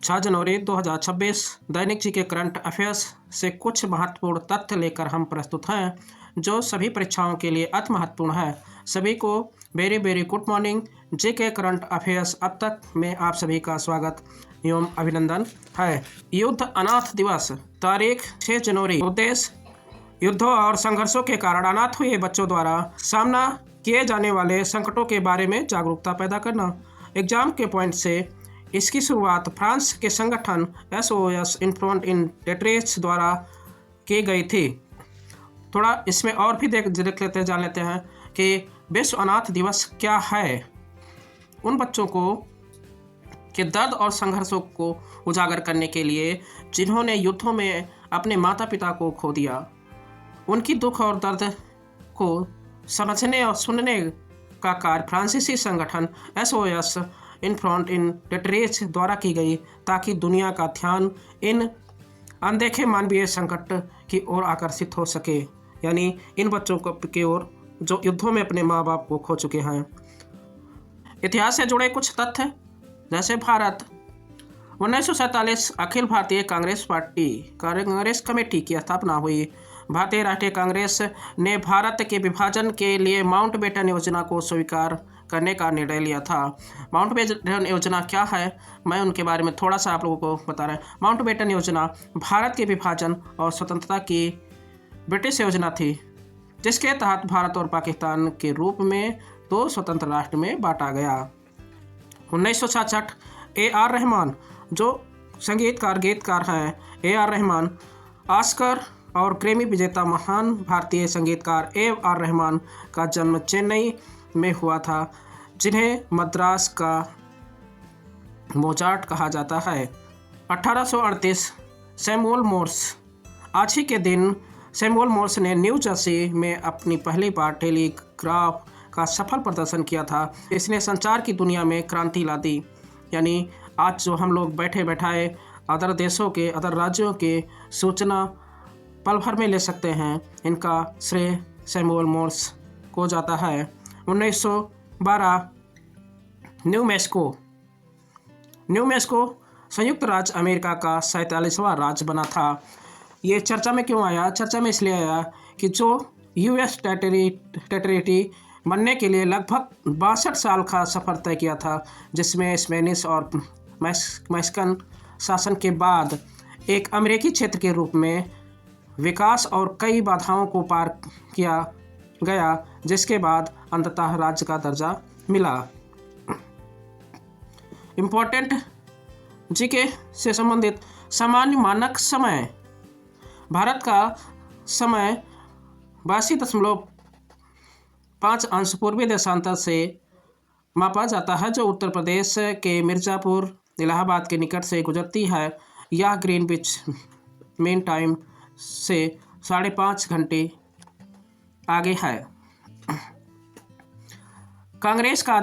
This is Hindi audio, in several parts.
6 जनवरी 2026 दैनिक जी के करंट अफेयर्स से कुछ महत्वपूर्ण तथ्य लेकर हम प्रस्तुत हैं जो सभी परीक्षाओं के लिए अति महत्वपूर्ण है। सभी को वेरी वेरी गुड मॉर्निंग। जी के करंट अफेयर्स अब तक में आप सभी का स्वागत एवं अभिनंदन है। युद्ध अनाथ दिवस तारीख 6 जनवरी। उद्देश्य युद्धों और संघर्षों के कारण अनाथ हुए बच्चों द्वारा सामना किए जाने वाले संकटों के बारे में जागरूकता पैदा करना। एग्जाम के पॉइंट से इसकी शुरुआत फ्रांस के संगठन SOS इन्फ्रंट इन डेट्रेस द्वारा की गई थी। थोड़ा इसमें और भी जान लेते हैं कि विश्व अनाथ दिवस क्या है। उन बच्चों को के दर्द और संघर्षों को उजागर करने के लिए जिन्होंने युद्धों में अपने माता पिता को खो दिया, उनकी दुख और दर्द को समझने और सुनने का कार्य फ्रांसीसी संगठन SOS इन्फ्रंट इन डेट्रेस द्वारा की गई, ताकि दुनिया का ध्यान इन अनदेखे मानवीय संकट की ओर आकर्षित हो सके, यानी इन बच्चों की ओर जो युद्धों में अपने माँ बाप को खो चुके हैं। इतिहास से जुड़े कुछ तथ्य, जैसे भारत 1947 अखिल भारतीय कांग्रेस पार्टी कांग्रेस कमेटी की स्थापना हुई। भारतीय राष्ट्रीय कांग्रेस ने भारत के विभाजन के लिए माउंटबेटन योजना को स्वीकार करने का निर्णय लिया था। माउंटबेटन योजना क्या है, मैं उनके बारे में थोड़ा सा आप लोगों को बता रहा हूँ। माउंटबेटन योजना भारत के विभाजन और स्वतंत्रता की ब्रिटिश योजना थी, जिसके तहत भारत और पाकिस्तान के रूप में दो स्वतंत्र राष्ट्र में बांटा गया। 1966 AR रहमान, जो संगीतकार गीतकार हैं, AR रहमान ऑस्कर और ग्रैमी विजेता महान भारतीय संगीतकार AR रहमान का जन्म चेन्नई में हुआ था, जिन्हें मद्रास का मोजार्ट कहा जाता है। 1838 सैमुअल मोर्स, आज ही के दिन सैमुअल मोर्स ने न्यू जर्सी में अपनी पहली बार टेलीग्राफ का सफल प्रदर्शन किया था। इसने संचार की दुनिया में क्रांति ला दी, यानी आज जो हम लोग बैठे बैठाए अदर देशों के अदर राज्यों के सूचना पल भर में ले सकते हैं, इनका श्रेय सैमुअल मोर्स को जाता है। 1912 न्यू मैक्सिको संयुक्त राज्य अमेरिका का 47वां राज्य बना था। ये चर्चा में क्यों आया? चर्चा में इसलिए आया कि जो US टेरिटरी बनने के लिए लगभग 62 साल का सफ़र तय किया था, जिसमें स्पेनिश और मैक्सिकन शासन के बाद एक अमेरिकी क्षेत्र के रूप में विकास और कई बाधाओं को पार किया गया, जिसके बाद अंततः राज्य का दर्जा मिला। इम्पोर्टेंट जीके से संबंधित सामान्य मानक समय। भारत का समय 82.5 अंश पूर्वी देशांतर से मापा जाता है, जो उत्तर प्रदेश के मिर्ज़ापुर इलाहाबाद के निकट से गुजरती है। यह ग्रीनविच मेन टाइम से 5.5 घंटे आगे है। कांग्रेस का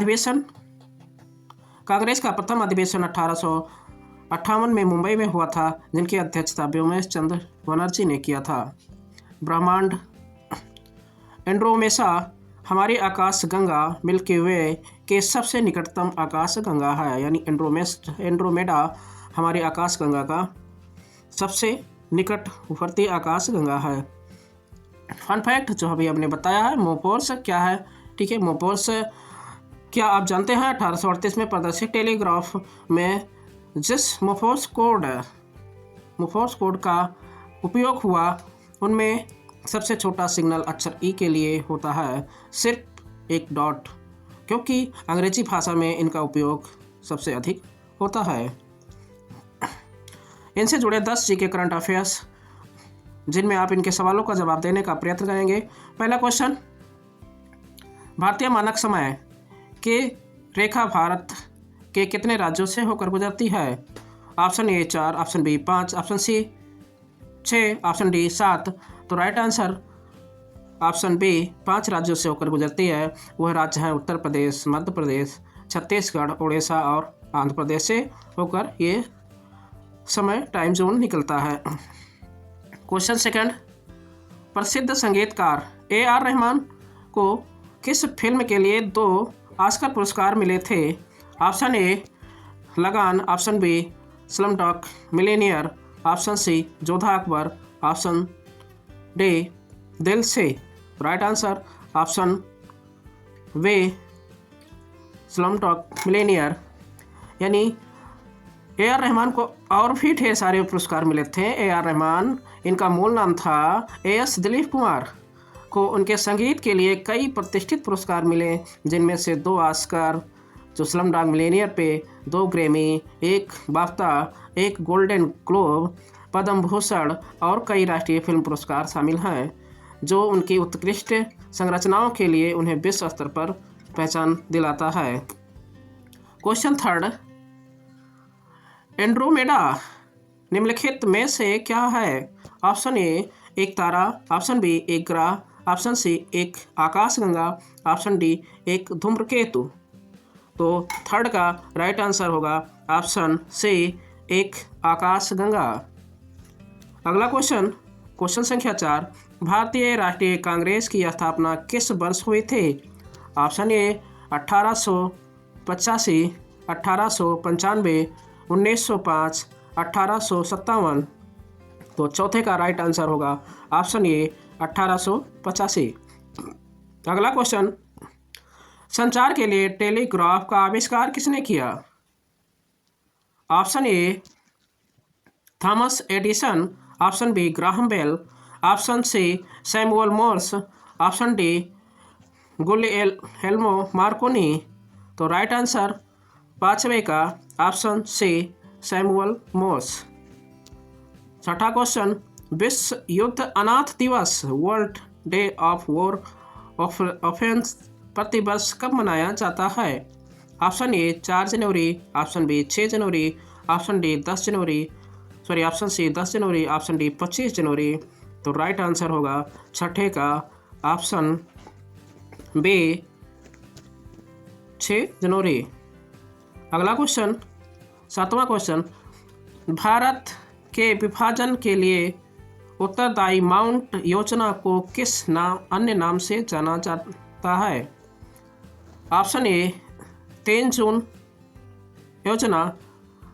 प्रथम अधिवेशन 1858 में मुंबई में हुआ था, जिनकी अध्यक्षता व्योमेश चंद्र बनर्जी ने किया था। ब्रह्मांड एंड्रोमेडा हमारी आकाश गंगा मिल्की वे के सबसे निकटतम आकाश गंगा है, यानी एंड्रोमेडा हमारी आकाश गंगा का सबसे निकटवर्ती आकाश गंगा है। फन फैक्ट जो अभी हमने बताया है, मोर्स क्या है, ठीक है। मोर्स क्या आप जानते हैं? 1838 में प्रदर्शित टेलीग्राफ में जिस मोर्स कोड का उपयोग हुआ, उनमें सबसे छोटा सिग्नल अक्षर E के लिए होता है, सिर्फ एक डॉट, क्योंकि अंग्रेजी भाषा में इनका उपयोग सबसे अधिक होता है। इनसे जुड़े 10 जीके करंट अफेयर्स, जिनमें आप इनके सवालों का जवाब देने का प्रयत्न करेंगे। पहला क्वेश्चन, भारतीय मानक समय की रेखा भारत के कितने राज्यों से होकर गुजरती है? Option A 4, option B 5, option C 6, option D 7। तो राइट आंसर ऑप्शन B 5 राज्यों से होकर गुजरती है। वह राज्य हैं उत्तर प्रदेश, मध्य प्रदेश, छत्तीसगढ़, उड़ीसा और आंध्र प्रदेश से होकर ये समय टाइम जोन निकलता है। क्वेश्चन सेकंड, प्रसिद्ध संगीतकार AR रहमान को किस फिल्म के लिए 2 ऑस्कर पुरस्कार मिले थे? Option A Lagaan, option B Slumdog Millionaire, option C Jodhaa Akbar, option D Dil Se. Right answer option B Slumdog Millionaire. यानी ए आर रहमान को और भी ढेर सारे पुरस्कार मिले थे। ए आर रहमान, इनका मूल नाम था ए एस दिलीप कुमार, को उनके संगीत के लिए कई प्रतिष्ठित पुरस्कार मिले, जिनमें से 2 ऑस्कर, जो स्लमडॉग मिलियनेयर पे, 2 Grammy, 1 बाफ्ता, 1 golden globe, Padma Bhushan और कई राष्ट्रीय फिल्म पुरस्कार शामिल हैं, जो उनकी उत्कृष्ट संरचनाओं के लिए उन्हें विश्व स्तर पर पहचान दिलाता है। क्वेश्चन 3, एंड्रोमेडा निम्नलिखित में से क्या है? ऑप्शन ए एक तारा, ऑप्शन बी एक ग्रह, ऑप्शन सी एक आकाशगंगा, ऑप्शन डी एक धूम्रकेतु। तो 3rd का राइट आंसर होगा ऑप्शन सी एक आकाशगंगा। अगला क्वेश्चन संख्या 4, भारतीय राष्ट्रीय कांग्रेस की स्थापना किस वर्ष हुई थी? Option A 1885, 1895, 1905, 1857। तो 4थे का राइट आंसर होगा ऑप्शन ए 1885। अगला क्वेश्चन, संचार के लिए टेलीग्राफ का आविष्कार किसने किया? Option A Thomas Edison, option B Graham Bell, option C Samuel Morse, option D Guglielmo Marconi. तो राइट आंसर 5वें का ऑप्शन सी सैमुअल मोर्स। 6ठा क्वेश्चन, विश्व युद्ध अनाथ दिवस world day of war orphans प्रतिवर्ष कब मनाया जाता है? ऑप्शन ए 4 जनवरी, ऑप्शन बी 6 जनवरी, ऑप्शन डी 10 जनवरी, ऑप्शन सी 10 जनवरी, ऑप्शन डी 25 जनवरी। तो राइट आंसर होगा 6ठे का ऑप्शन बी 6 जनवरी। अगला क्वेश्चन 7वां क्वेश्चन, भारत के विभाजन के लिए उत्तरदायी माउंट योजना को किस अन्य नाम से जाना जाता है? ऑप्शन ए 3 जून योजना,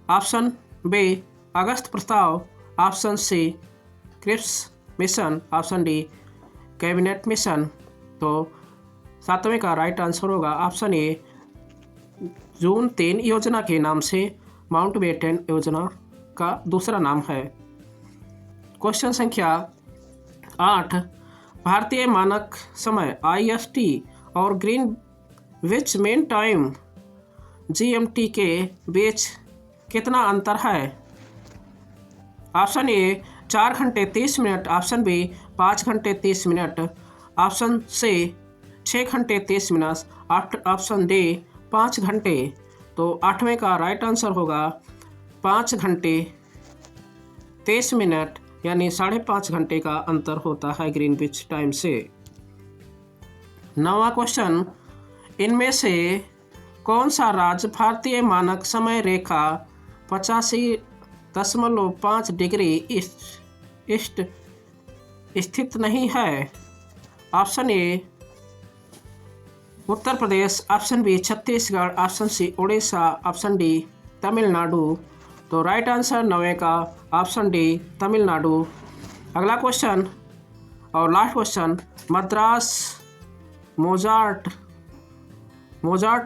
ऑप्शन बी अगस्त प्रस्ताव, option C Cripps mission, option D cabinet mission. तो 7वें का राइट आंसर होगा ऑप्शन ए जून 3 योजना के नाम से माउंटबेटन योजना का दूसरा नाम है। क्वेश्चन संख्या 8, भारतीय मानक समय IST और ग्रीनविच मीन टाइम GMT के बीच कितना अंतर है? ऑप्शन ए 4 घंटे 30 मिनट, ऑप्शन बी 5 घंटे 30 मिनट, ऑप्शन सी 6 घंटे 30 मिनट, ऑप्शन डी 5 घंटे। तो 8वें का राइट आंसर होगा 5 घंटे 30 मिनट, यानी 5.5 घंटे का अंतर होता है ग्रीनविच टाइम से। 9वां क्वेश्चन, इनमें से कौन सा राज्य भारतीय मानक समय रेखा 85.5 डिग्री ईस्ट स्थित नहीं है? Option A Uttar Pradesh, option B Chhattisgarh, option C Orissa, option D Tamil Nadu. तो राइट आंसर 9वें का ऑप्शन डी तमिलनाडु। अगला क्वेश्चन और last question, Madras Mozart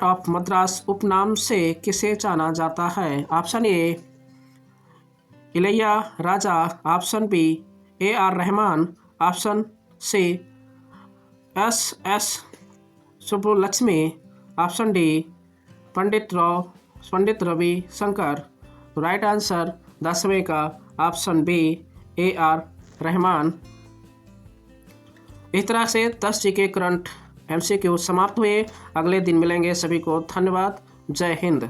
of Madras उपनाम से किसे जाना जाता है? Option A Ilaiya Raja, option B AR Rahman, option C SS Subbulakshmi, option D Pandit Ravi Shankar. Right answer 10वें का ऑप्शन बी AR रहमान। इस तरह से 10 GK करंट MCQ समाप्त हुए। अगले दिन मिलेंगे। सभी को धन्यवाद। जय हिंद।